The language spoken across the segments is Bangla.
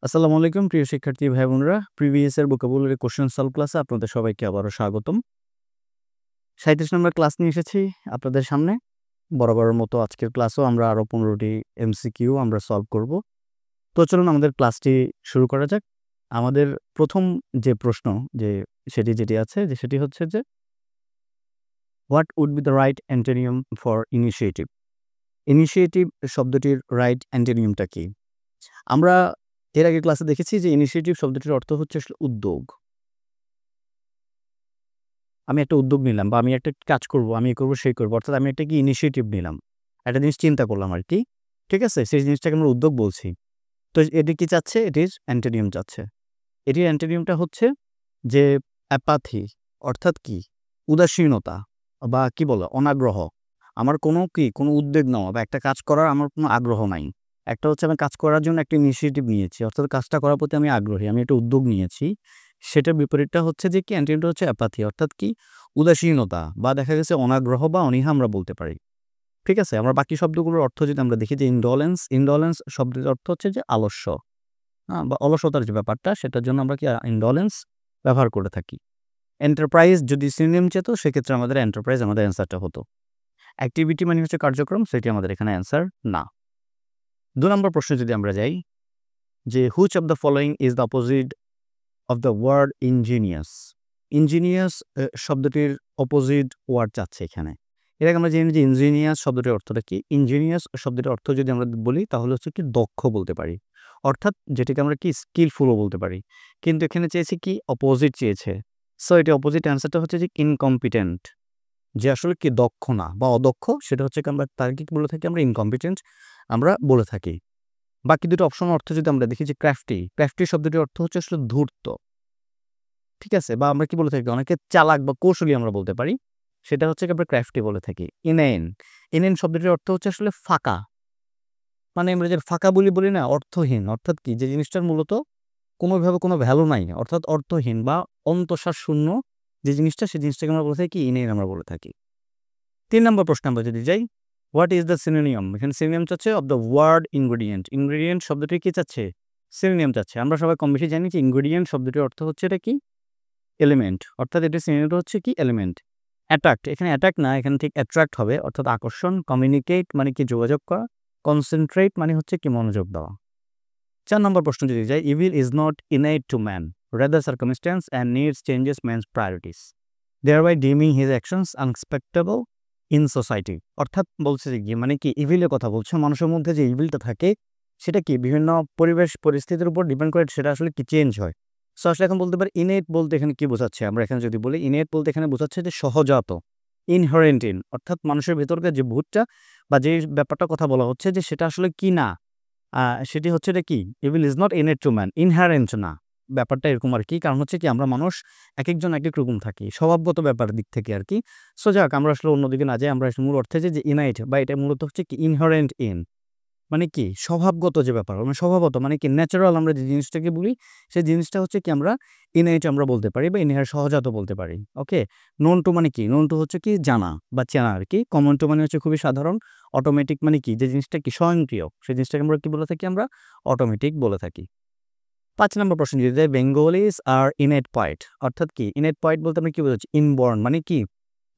আসসালামু আলাইকুম প্রিয় শিক্ষার্থী ভাই বোনেরা, প্রিভিয়াস এর ভোকাবুলারি কোশ্চেন সলভ ক্লাসে আপনাদের সবাইকে আবারও স্বাগতম। 37 নম্বর ক্লাস নিয়ে এসেছি আপনাদের সামনে। বরাবরের মতো আজকের ক্লাসেও আমরা আরও 15টি এমসিকিউ আমরা সলভ করব। তো চলুন আমাদের ক্লাসটি শুরু করা যাক। আমাদের প্রথম যে প্রশ্ন যেটি আছে সেটি হচ্ছে যে what would be the right antonym for initiative? Initiative শব্দটির রাইট অ্যান্টোনিয়ামটা কি? আমরা এর আগে ক্লাসে দেখেছি যে ইনিশিয়েটিভ শব্দটির অর্থ হচ্ছে আসলে উদ্যোগ। আমি একটা উদ্যোগ নিলাম বা আমি একটা কাজ করব, আমি করব, সেই করব। অর্থাৎ আমি একটা ইনিশিয়েটিভ নিলাম। একটা জিনিস চিন্তা করলাম আরকি। ঠিক আছে? সেই জিনিসটাকে আমরা উদ্যোগ বলছি। তো এটি কি চাচ্ছে? এটির অ্যান্টোনিয়াম চাচ্ছে। এটির অ্যান্টোনিয়ামটা হচ্ছে যে অ্যাপাথি, অর্থাৎ কি? উদাসীনতা বা কি বলে? অনাগ্রহ। আমার কোনো উদ্যোগ নেওয়া বা একটা কাজ করার আমার কোনো আগ্রহ নাই। একটা হচ্ছে আমি কাজ করার জন্য একটা ইনিশিয়েটিভ নিয়েছি। অর্থাৎ কাজটা করার প্রতি আমি আগ্রহী। আমি একটা উদ্যোগ নিয়েছি। সেটার বিপরীতটা হচ্ছে যে কি? অ্যান্টোনিমটা হচ্ছে অ্যাপাথি, অর্থাৎ কি? উদাসীনতা বা দেখা গেছে অনাগ্রহ বা অনীহা আমরা বলতে পারি। ঠিক আছে? আমরা বাকি শব্দগুলোর অর্থ যদি আমরা দেখি যে ইন্ডোলেন্স শব্দের অর্থ হচ্ছে যে আলস্য, বা অলসতার যে ব্যাপারটা সেটার জন্য আমরা কি ইন্ডোলেন্স ব্যবহার করে থাকি। এন্টারপ্রাইজ যদি সিনোনিম চেত সেক্ষেত্রে আমাদের এন্টারপ্রাইজ আমাদের অ্যান্সারটা হতো। অ্যাক্টিভিটি মানে হচ্ছে কার্যক্রম, সেটি আমাদের এখানে অ্যান্সার না। ২ নম্বর প্রশ্নে যদি আমরা যাই যে which of the following is the opposite of the word ingenious? Ingenious শব্দটির অপোজিট ওয়ার্ড চাচ্ছে এখানে। এর আগে আমরা জেনে যে ইঞ্জিনিয়াস শব্দটির অর্থটা কি? ইঞ্জিনিয়াস শব্দটির অর্থ যদি আমরা বলি তাহলে হচ্ছে কি দক্ষ বলতে পারি। অর্থাৎ যেটাকে আমরা কি স্কিলফুলও বলতে পারি। কিন্তু এখানে চেয়েছে কি? অপোজিট চেয়েছে। সো এটি অপোজিট অ্যান্সারটা হচ্ছে যে ইনকম্পিটেন্ট। যে আসলে কি দক্ষ না বা অদক্ষ সেটা হচ্ছে কি আমরা তাকে কি বলে থাকি? আমরা ইনকম্পিটেন্ট আমরা বলে থাকি। বাকি দুটো অপশনের অর্থ যদি আমরা দেখি যে ক্রাফটি শব্দটির অর্থ হচ্ছে আসলে ধূর্ত। ঠিক আছে? বা আমরা কি বলে থাকি? অনেকে চালাক বা কৌশলী আমরা বলতে পারি। সেটা হচ্ছে কি আমরা ক্রাফটি বলে থাকি। ইনএন শব্দটির অর্থ হচ্ছে আসলে ফাঁকা। মানে আমরা যে ফাঁকা বলি না? অর্থহীন। অর্থাৎ কি? যে জিনিসটার মূলত কোনোভাবে কোনো ভ্যালু নাই। অর্থাৎ অর্থহীন বা অন্তঃসার শূন্য যে জিনিসটা, সেই জিনিসটাকে আমরা বলে থাকি ইনএন আমরা বলে থাকি। ৩ নম্বর প্রশ্নে আমরা যদি যাই, হোয়াট ইজ দ্য সিনোনিয়াম? এখানে সিনোনিয়াম চাচ্ছে of the word ingredient. Ingredient শব্দটি কি চাচ্ছে? সিনোনিয়াম চাচ্ছে। আমরা সবাই কম বেশি জানি যে ইনগ্রেডিয়েন্ট শব্দটির অর্থ হচ্ছে এটা কি? এলিমেন্ট। অর্থাৎ এটির সিনোনিমটা হচ্ছে কি? এলিমেন্ট। অ্যাট্রাক্ট, এখানে অ্যাট্রাক্ট না, এখানে ঠিক অ্যাট্রাক্ট হবে, অর্থাৎ আকর্ষণ। কমিউনিকেট মানে কি? যোগাযোগ করা। কনসেনট্রেট মানে হচ্ছে কি? মনোযোগ দেওয়া। ৪ নম্বর প্রশ্ন যদি যাই, evil is not innate to man, rather circumstances and needs changes man's priorities, thereby deeming his actions unexpectable in society. অর্থাৎ বলছে যে কি? মানে কি? ইভিলের কথা বলছে। মানুষের মধ্যে যে ইভিলটা থাকে সেটা কি? বিভিন্ন পরিবেশ পরিস্থিতির উপর ডিপেন্ড করে সেটা আসলে কি? চেঞ্জ হয়। সো আসলে এখন বলতে পারি ইনেট বলতে এখানে কি বোঝাচ্ছে? আমরা এখানে যদি বলি ইনেট বলতে এখানে বোঝাচ্ছে যে সহজাত। ইনহেরেন্ট ইন অর্থাৎ মানুষের ভেতরকার যে ভূতটা বা যে ব্যাপারটার কথা বলা হচ্ছে যে সেটা আসলে কি না? আ সেটি হচ্ছে এটা কি? Evil is not innate to man, inherent না। ব্যাপারটা এরকম আরকি। কারণ হচ্ছে কি? আমরা মানুষ একেকজন একেক রকম থাকি। স্বভাবগত ব্যাপারের দিক থেকে আরকি। সো যাক আমরা আসলে অন্যদিকে না যাই। আমরা আসলে মূল অর্থে যে ইনাইট বা এটা মূলত হচ্ছে কি? ইনহেরেন্ট ইন মানে কি? স্বভাবগত যে ব্যাপার, মানে স্বভাবত মানে কি? ন্যাচারাল আমরা যে জিনিসটাকে বলি, সেই জিনিসটা হচ্ছে কি? আমরা ইনহেরিট আমরা বলতে পারি বা সহজাত বলতে পারি। ওকে? নোন টু মানে কি? নোন টু হচ্ছে কি? জানা বা চেনা আরকি। কমন টু মানে হচ্ছে খুবই সাধারণ। অটোমেটিক মানে কি? যে জিনিসটা কি? স্বয়ংক্রিয়। সেই জিনিসটাকে আমরা কি বলে থাকি? আমরা অটোমেটিক বলে থাকি। ৫ নম্বর প্রশ্ন যদি যাই, বেঙ্গলিজ আর ইনেট পয়েট। অর্থাৎ কি? ইনেট পয়েট বলতে আমরা কি বোঝাচ্ছি? ইনবর্ন মানে কি?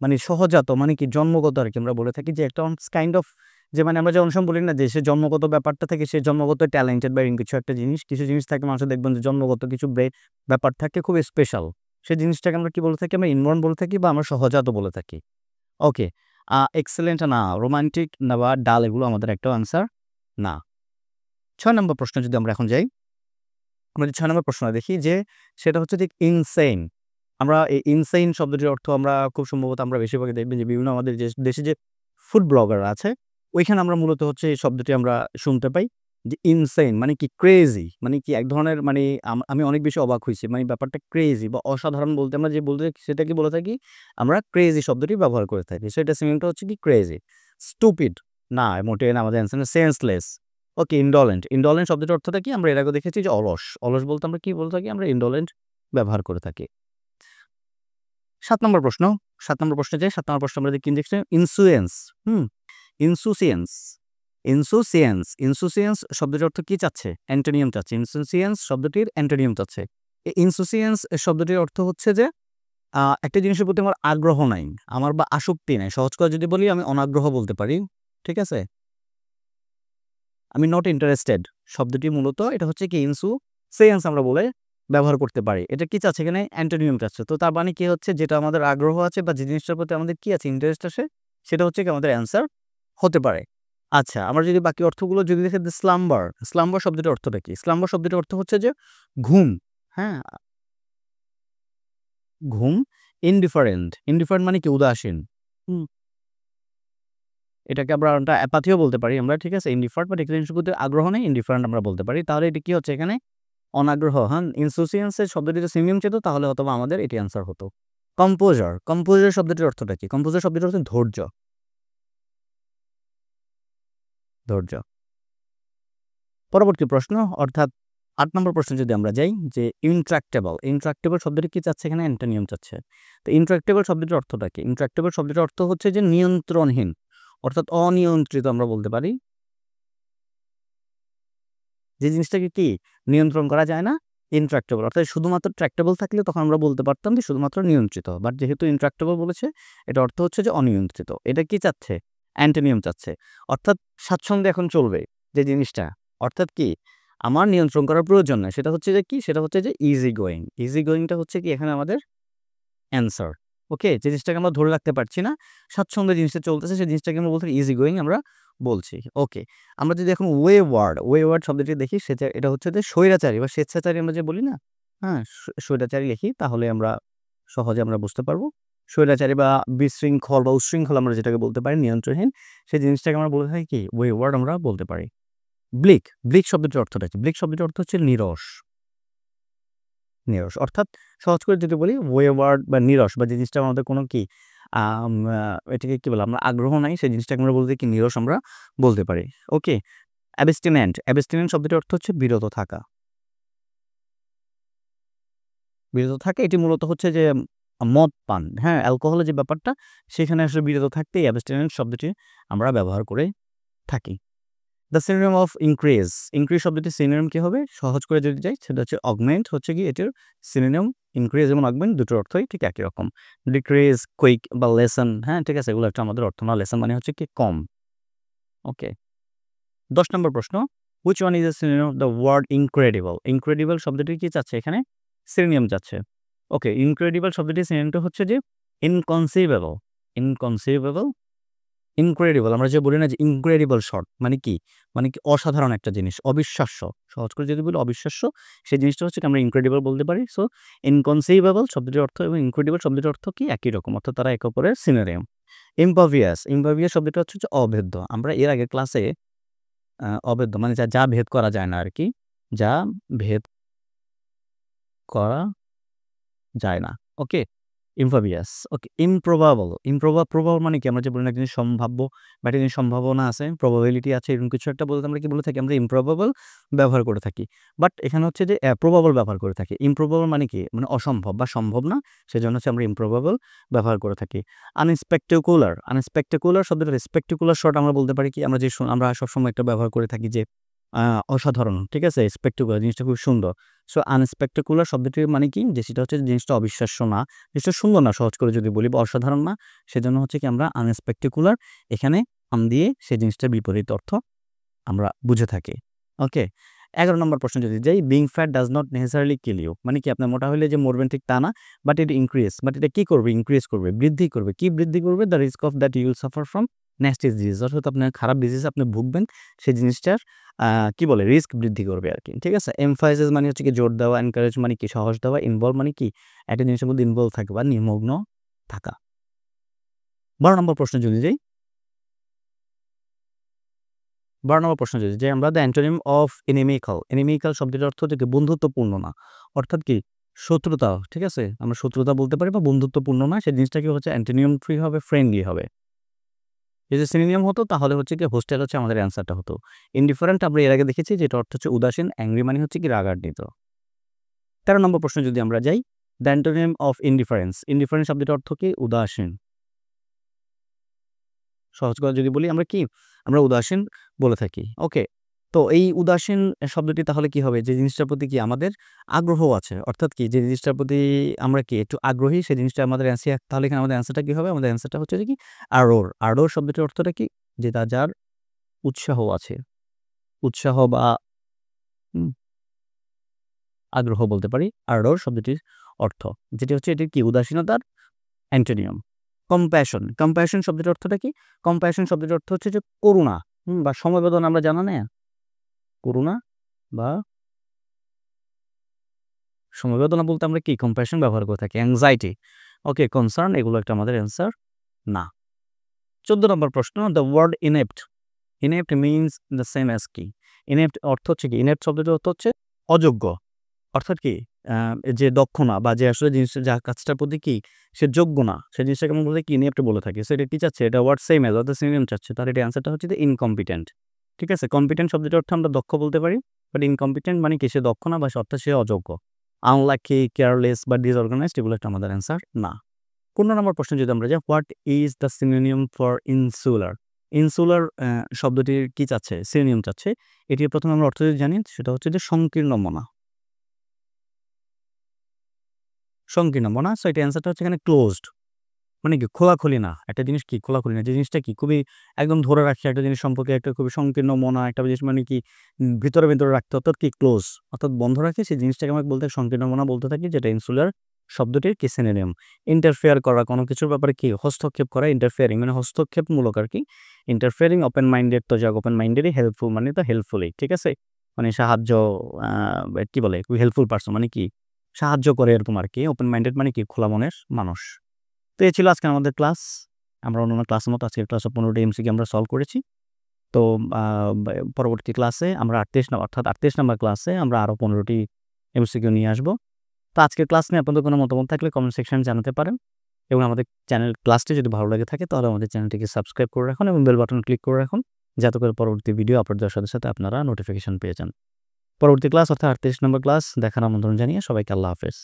মানে সহজাত মানে কি? জন্মগত আরকি আমরা বলে থাকি যে একটা কাইন্ড অফ যে মানে আমরা যে অনেক সময় বলি না যে সে জন্মগত ব্যাপারটা থেকে সে জন্মগত ট্যালেন্টেড বা এরকম কিছু একটা জিনিস। কিছু জিনিস থাকে মানুষের দেখবেন যে জন্মগত কিছু ব্যাপার থাকে খুব স্পেশাল। সেই জিনিসটাকে আমরা কি বলে থাকি? আমরা ইনবর্ন বলে থাকি বা আমরা সহজাত বলে থাকি। ওকে। এক্সেলেন্ট না, রোমান্টিক না বা ডাল এগুলো আমাদের একটাও আনসার না। ৬ নম্বর প্রশ্ন যদি আমরা এখন যাই, আমরা যে ৬ নম্বর প্রশ্নটা দেখি যে সেটা হচ্ছে ঠিক ইনসেইন। আমরা এই ইনসেইন শব্দটির অর্থ আমরা খুব সম্ভবত আমরা বেশিরভাগই দেখবেন যে বিভিন্ন আমাদের যে দেশে যে ফুড ব্লগার আছে, ওইখানে আমরা মূলত হচ্ছে এই শব্দটি আমরা শুনতে পাই যে ইনসেইন মানে কি? ক্রেজি মানে কি? এক ধরনের মানে আমি অনেক বেশি অবাক হইছি। মানে ব্যাপারটা ক্রেজি বা অসাধারণ বলতে আমরা যে বলতে সেটাকে বলে থাকি আমরা ক্রেজি শব্দটি ব্যবহার করে থাকি। সো এটা সিনোনিমটা হচ্ছে কি? ক্রেজি। স্টুপিড না, মোটেই না, আমাদের অ্যান্সার সেন্সলেস। ওকে, ইনডোলেন্ট। ইনডোলেন্ট শব্দটির অর্থটা কি? আমরা এর আগে দেখেছি যে অলস। অলস বলতে আমরা কি বলে থাকি? আমরা ইনডোলেন্ট ব্যবহার করে থাকি। ৭ নম্বর প্রশ্ন। ৭ নম্বর প্রশ্নে যাই। ৭ নম্বর প্রশ্ন আমরা দেখি ইনজেকশন ইনসুয়েন্স, হুম? ইনসুসিয়েন্স। ইনসুসিয়েন্স, ইনসুসিয়েন্স শব্দটির অর্থ কি চাচ্ছে? অ্যান্টোনিয়াম চাচ্ছে। ইনসুসিয়েন্স শব্দটির অ্যান্টোনিয়াম চাচ্ছে। এই ইনসুসিয়েন্স শব্দটির অর্থ হচ্ছে যে একটা জিনিসের প্রতি আমার আগ্রহ নাই, আমার বা আসক্তি নাই। সহজ করে যদি বলি আমি অনাগ্রহ বলতে পারি। ঠিক আছে? আমি নট ইন্টারেস্টেড শব্দটি মূলত এটা হচ্ছে কি ইনসুসিয়েন্স আমরা বলে ব্যবহার করতে পারি। এটা কি চাচ্ছে এখানে? অ্যান্টোনিয়াম চাচ্ছে। তো তার মানে কি হচ্ছে যেটা আমাদের আগ্রহ আছে বা যে জিনিসটার প্রতি আমাদের কি আছে ইন্টারেস্ট আছে সেটা হচ্ছে কি আমাদের অ্যান্সার হতে পারে। আচ্ছা, আমরা যদি বাকি অর্থগুলো যদি দেখি স্লাম্বার, স্লাম্বার শব্দটির অর্থটা কি? স্লাম্বার শব্দটির অর্থ হচ্ছে যে ঘুম। হ্যাঁ? ঘুম। ইনডিফারেন্ট, ইনডিফারেন্ট মানে কি উদাসীন। হুম, এটাকে আমরা অ্যাপাথিও বলতে পারি আমরা, ঠিক আছে? ইনডিফারেন্ট বাট একটা জিনিসের প্রতি আগ্রহ নেই, ইনডিফারেন্ট আমরা বলতে পারি। তাহলে এটা কি হচ্ছে এখানে? অনাগ্রহ। হ্যাঁ, ইনসুসিয়েন্স এর শব্দটি যদি সিনোনিম ছিল তাহলে হয়তোবা আমাদের এটি অ্যান্সার হতো। কম্পোজার, কম্পোজার শব্দটির অর্থটা কি? কম্পোজার শব্দটির অর্থ ধৈর্য, ধৈর্য। পরবর্তী প্রশ্ন অর্থাৎ ৮ নম্বর প্রশ্নে যদি আমরা যাই যে ইন্ট্রাক্টেবল, ইন্ট্রাক্টেবল শব্দটি কি চাচ্ছে এখানে? অ্যান্টোনিয়াম চাচ্ছে। তো ইন্ট্রাক্টেবল শব্দটির অর্থটা কি? ইন্ট্রাক্টেবল শব্দটির অর্থ হচ্ছে যে নিয়ন্ত্রণহীন, অর্থাৎ অনিয়ন্ত্রিত আমরা বলতে পারি। যে জিনিসটাকে কি নিয়ন্ত্রণ করা যায় না, ইন্ট্রাক্টেবল। অর্থাৎ শুধুমাত্র ট্র্যাক্টেবল থাকলে তখন আমরা বলতে পারতাম যে শুধুমাত্র নিয়ন্ত্রিত। বাট যেহেতু ইন্ট্রাক্টেবল বলেছে, এটা অর্থ হচ্ছে যে অনিয়ন্ত্রিত। এটা কি চাচ্ছে? অ্যান্টোনিয়াম চাচ্ছে। অর্থাৎ স্বাচ্ছন্দ্যে এখন চলবে যে জিনিসটা। অর্থাৎ কি? আমার নিয়ন্ত্রণ করার প্রয়োজন নাই। সেটা হচ্ছে যে কি? সেটা হচ্ছে যে ইজি গোয়িং। ইজি গোয়িংটা হচ্ছে কি এখানে আমাদের অ্যান্সার। ওকে? যে জিনিসটাকে আমরা ধরে রাখতে পারছি না, স্বাচ্ছন্দ্যে জিনিসটা চলতেছে সেই জিনিসটাকে আমরা বলতে ইজি গোয়িং আমরা বলছি। ওকে। আমরা যদি এখন ওয়েওয়ার্ড, ওয়েওয়ার্ড শব্দটি দেখি সেটা এটা হচ্ছে যে স্বৈরাচারী বা স্বেচ্ছাচারী আমরা যে বলি না? হ্যাঁ? স্বৈরাচারী লিখি তাহলে আমরা সহজে আমরা বুঝতে পারব। স্বৈরাচারী বা বিশৃঙ্খল বা উচ্ছৃঙ্খল আমরা যেটাকে বলতে পারি নিয়ন্ত্রণহীন, সেই জিনিসটাকে আমরা বলে থাকি কি? ওয়েওয়ার্ড আমরা বলতে পারি। ব্লিক, ব্লিক শব্দটির অর্থটা কি? ব্লিক শব্দটির অর্থ হচ্ছে নিরস। নিরস। অর্থাৎ সহজ করে যদি বলি ওয়েওয়ার্ড বা নিরস বা যে জিনিসটা আমাদের কোনো কি আম আ এটাকে কি বলে? আমরা আগ্রহ নাই সেই জিনিসটাকে আমরা বলতে কি নিরস আমরা বলতে পারি। ওকে? অ্যাবস্টিনেন্ট, অ্যাবস্টিনেন্ট শব্দটির অর্থ হচ্ছে বিরত থাকা। বিরত থাকা এটি মূলত হচ্ছে যে মদ পান, হ্যাঁ? অ্যালকোহলের যে ব্যাপারটা সেখানে আসলে বিরত থাকতে এই অ্যাবস্টিনেন্ট শব্দটি আমরা ব্যবহার করে থাকি। The synonym of increase, increase শব্দটির সিনোনিম কি হবে? সহজ করে যদি যাই সেটা হচ্ছে অগমেন্ট হচ্ছে কি এটির সিনোনিম। ইনক্রিজ এবং অগমেন্ট দুটোর অর্থই ঠিক একই রকম। ডিক্রিজ, কুইক বা লেসন, হ্যাঁ? ঠিক আছে? এগুলো একটা আমাদের অর্থ না। লেসন মানে হচ্ছে কি কম। ওকে। ১০ নম্বর প্রশ্ন, which one is a synonym of the word incredible? incredible শব্দটি কি চাচ্ছে এখানে? সিনোনিম চাচ্ছে। ওকে, incredible শব্দটির সিনোনিমটা হচ্ছে যে inconceivable, inconceivable ইনক্রেডিবল আমরা যে বলি না যে ইনক্রেডিবল শট মানে কি? মানে কি অসাধারণ একটা জিনিস, অবিশ্বাস্য। সহজ করে যদি বলি অবিশ্বাস্য, সেই জিনিসটা হচ্ছে কি আমরা ইনক্রেডিবল বলতে পারি। সো ইনকনসিভেবল শব্দটির অর্থ এবং ইনক্রেডিবল শব্দটির অর্থ কি? একই রকম। অর্থাৎ তারা একে অপরের সিনোনিম। ইম্পাভিয়াস, ইম্পাভিয়াস শব্দটা হচ্ছে যে অভেদ্য। আমরা এর আগের ক্লাসে অভেদ্য মানে যা ভেদ করা যায় না আরকি। যা ভেদ করা যায় না। ওকে? ইমফাবিয়াস। ওকে, ইমপ্রবাবল। প্রবাবল মানে কি? আমরা যে বলি না একটা জিনিস সম্ভাব্য বা একটা জিনিস সম্ভাবনা আছে, প্রবাবিলিটি আছে এরকম কিছু একটা বলতে আমরা কি বলে থাকি? আমরা ইমপ্রবাবল ব্যবহার করে থাকি। বাট এখানে হচ্ছে যে প্রবাবল ব্যবহার করে থাকি। ইমপ্রবাবল মানে কি? মানে অসম্ভব বা সম্ভব না। সেজন্য হচ্ছে আমরা ইমপ্রবাবল ব্যবহার করে থাকি। আনস্পেক্টাকুলার, আনস্পেক্টাকুলার শব্দটার স্পেক্টাকুলার শর্ট আমরা বলতে পারি কি? আমরা সবসময় একটা ব্যবহার করে থাকি যে আ অসাধারণ। ঠিক আছে? স্পেক্টাকুলার জিনিসটা খুব সুন্দর। সো আনএক্সপেক্টেকুলার শব্দটির মানে কি? যে সেটা হচ্ছে জিনিসটা অবিশ্বাস্য না, জিনিসটা সুন্দর না সহজ করে যদি বলি বা অসাধারণ না। সেজন্য হচ্ছে কি আমরা আনএক্সপেক্টেকুলার এখানে আন দিয়ে সেই জিনিসটার বিপরীত অর্থ আমরা বুঝে থাকি। ওকে? ১১ নম্বর প্রশ্ন যদি যাই, being fat does not necessarily kill you. মানে কি? আপনি মোটা হইলে যে মরবেন ঠিক তা না। বাট ইট ইনক্রিজ, বাট এটা কি করবে? ইনক্রিজ করবে, বৃদ্ধি করবে। কি বৃদ্ধি করবে? The risk of that you will suffer from nasty disease. অর্থাৎ আপনার খারাপ ডিজিজ আপনি ভুগবেন। সেই জিনিসটার কি বলে? রিস্ক বৃদ্ধি করবে আরকি। ঠিক আছে? এমফাসিস মানে হচ্ছে কি জোর দেওয়া, এনকারেজ মানে কি সাহস দেওয়া, ইনভলভ মানে কি একটা জিনিসের মধ্যে ইনভলভ থাকা বা নিমগ্ন থাকা। ১২ নম্বর প্রশ্নে যদি যাই ১২ নম্বর প্রশ্ন যদি যাই আমরা দ্য অ্যান্টোনিম অফ ইনিমিক্যাল। ইনিমিক্যাল শব্দটির অর্থ হচ্ছে কি বন্ধুত্বপূর্ণ না। অর্থাৎ কি? শত্রুতা। ঠিক আছে? আমরা শত্রুতা বলতে পারি বা বন্ধুত্বপূর্ণ না। সেই জিনিসটা কি হচ্ছে অ্যান্টোনিম ফ্রি হবে, ফ্রেন্ডলি হবে। যদি সিনোনিম হতো তাহলে হচ্ছে কি হোস্টেল হচ্ছে আমাদের অ্যান্সারটা হতো। ইনডিফারেন্ট আমরা এর আগে দেখেছি যেটা অর্থ হচ্ছে উদাসীন, অ্যাংরি মানে হচ্ছে কি রাগান্বিত। ১৩ নম্বর প্রশ্নে যদি আমরা যাই, the antonym of indifference. Indifference শব্দটির অর্থ কি? উদাসীন। সহজ কথা যদি বলি আমরা কি? আমরা উদাসীন বলে থাকি। ওকে? তো এই উদাসীন শব্দটি তাহলে কি হবে? যে জিনিসটার প্রতি কি আমাদের আগ্রহ আছে। অর্থাৎ কি? যে জিনিসটার প্রতি আমরা কি একটু আগ্রহী সেই জিনিসটা আমাদের তাহলে এখানে আমাদের অ্যান্সারটা কি হবে? আমাদের অ্যান্সারটা হচ্ছে যে কি? আরোর। আরোর শব্দটির অর্থটা কি? যে যার উৎসাহ আছে। উৎসাহ বা হুম, আগ্রহ বলতে পারি। আরোর শব্দটির অর্থ। যেটি হচ্ছে এটি কি? উদাসীনতার অ্যান্টোনিয়াম। কম্প্যাশন শব্দটির অর্থটা কি? কম্প্যাশন শব্দটির অর্থ হচ্ছে যে করুণা বা সমবেদনা আমরা জানা না? করুণা বা সমবেদনা বলতে আমরা কি কম্প্যাশন ব্যবহার করে থাকি। অ্যাংজাইটি, ওকে, কনসার্ন এগুলো একটা আমাদের অ্যান্সার না। ১৪ নম্বর প্রশ্ন, the word inept. Inept means the same as কি? ইনেপ্ট অর্থ হচ্ছে কি? ইনেপ্ট শব্দটির অর্থ হচ্ছে অযোগ্য। অর্থাৎ কি? আ যে দক্ষ না বা যে আসলে জিনিসটা যার কাজটার প্রতি কি সে যোগ্য না, সেই জিনিসটাকে আমরা বলতে কি ইনেপ্ট বলে থাকি। সো এটা কি চাচ্ছে? এটা ওয়ার্ড সেম অ্যাজ অর্থাৎ সিনোনিম চাচ্ছে। তার এটা অ্যান্সারটা হচ্ছে যে ইনকম্পিটেন্ট। ঠিক আছে? কম্পিটেন্ট শব্দটির অর্থ আমরা দক্ষ বলতে পারি। বাট ইনকম্পিটেন্ট মানে কি? সে দক্ষ না বা অর্থাৎ সে অযোগ্য। আনলাকি, কেয়ারলেস বা ডিসঅর্গানাইজড এগুলো একটা আমাদের অ্যান্সার না। ১৫ নম্বর প্রশ্নে যদি আমরা যাই, what is the synonym for insular? Insular শব্দটির কি চাচ্ছে? সিনোনিম চাচ্ছে। এটির ১ম আমরা অর্থ যদি জানি সেটা হচ্ছে যে সংকীর্ণ মনা। সংকীর্ণ মনা। সো এটার অ্যান্সারটা হচ্ছে এখানে ক্লোজড। মানে কি? খোলাখুলি না। একটা জিনিস কি? খোলাখুলি না। যে জিনিসটা কি? খুবই একদম ধরে রাখছে একটা জিনিস সম্পর্কে একটা খুবই সংকীর্ণ মনা একটা জিনিস মানে কি ভিতরে রাখতে অর্থাৎ কি ক্লোজ অর্থাৎ বন্ধ রাখে সেই জিনিসটাকে আমরা বলতে সংকীর্ণ মনা বলতে থাকি যেটা ইনসুলার শব্দটির কি সিনোনিম। ইন্টারফেয়ার করা কোনো কিছুর ব্যাপারে কি হস্তক্ষেপ করা ইন্টারফেয়ারিং মানে হস্তক্ষেপমূলক আরকি। ইন্টারফেয়ারিং ওপেন মাইন্ডেড তো যাক ওপেন মাইন্ডেডই হেল্পফুল মানে তো হেল্পফুলি। ঠিক আছে? মানে সাহায্য আ কি বলে? হেল্পফুল পারসন মানে কি? সাহায্য করে এরকম আরকি। ওপেন মাইন্ডেড মানে কি? খোলা মনের মানুষ। তো এই ছিল আজকে আমাদের ক্লাস। আমরা অন্যান্য ক্লাসের মতো আজকের ক্লাসে ১৫টি এমসিকিউ আমরা সলভ করেছি। তো আ বা পরবর্তী ক্লাসে আমরা ৩৮ অর্থাৎ ৩৮ নাম্বার ক্লাসে আমরা আরও ১৫টি এমসিকিউ নিয়ে আসব। তো আজকের ক্লাস নিয়ে আপনাদের কোনো মতামত থাকলে কমেন্ট সেকশনে জানাতে পারেন এবং আমাদের ক্লাসটি যদি ভালো লেগে থাকে তাহলে আমাদের চ্যানেলটিকে সাবস্ক্রাইব করে রাখুন এবং বেল বাটন ক্লিক করে রাখুন যাতে করে পরবর্তী ভিডিও আপলোড দেওয়ার সাথে আপনারা নোটিফিকেশন পেয়ে যান। পরবর্তী ক্লাস অর্থাৎ ৩৮ নম্বর ক্লাস দেখার আমন্ত্রণ জানিয়ে সবাইকে আল্লাহ হাফেজ।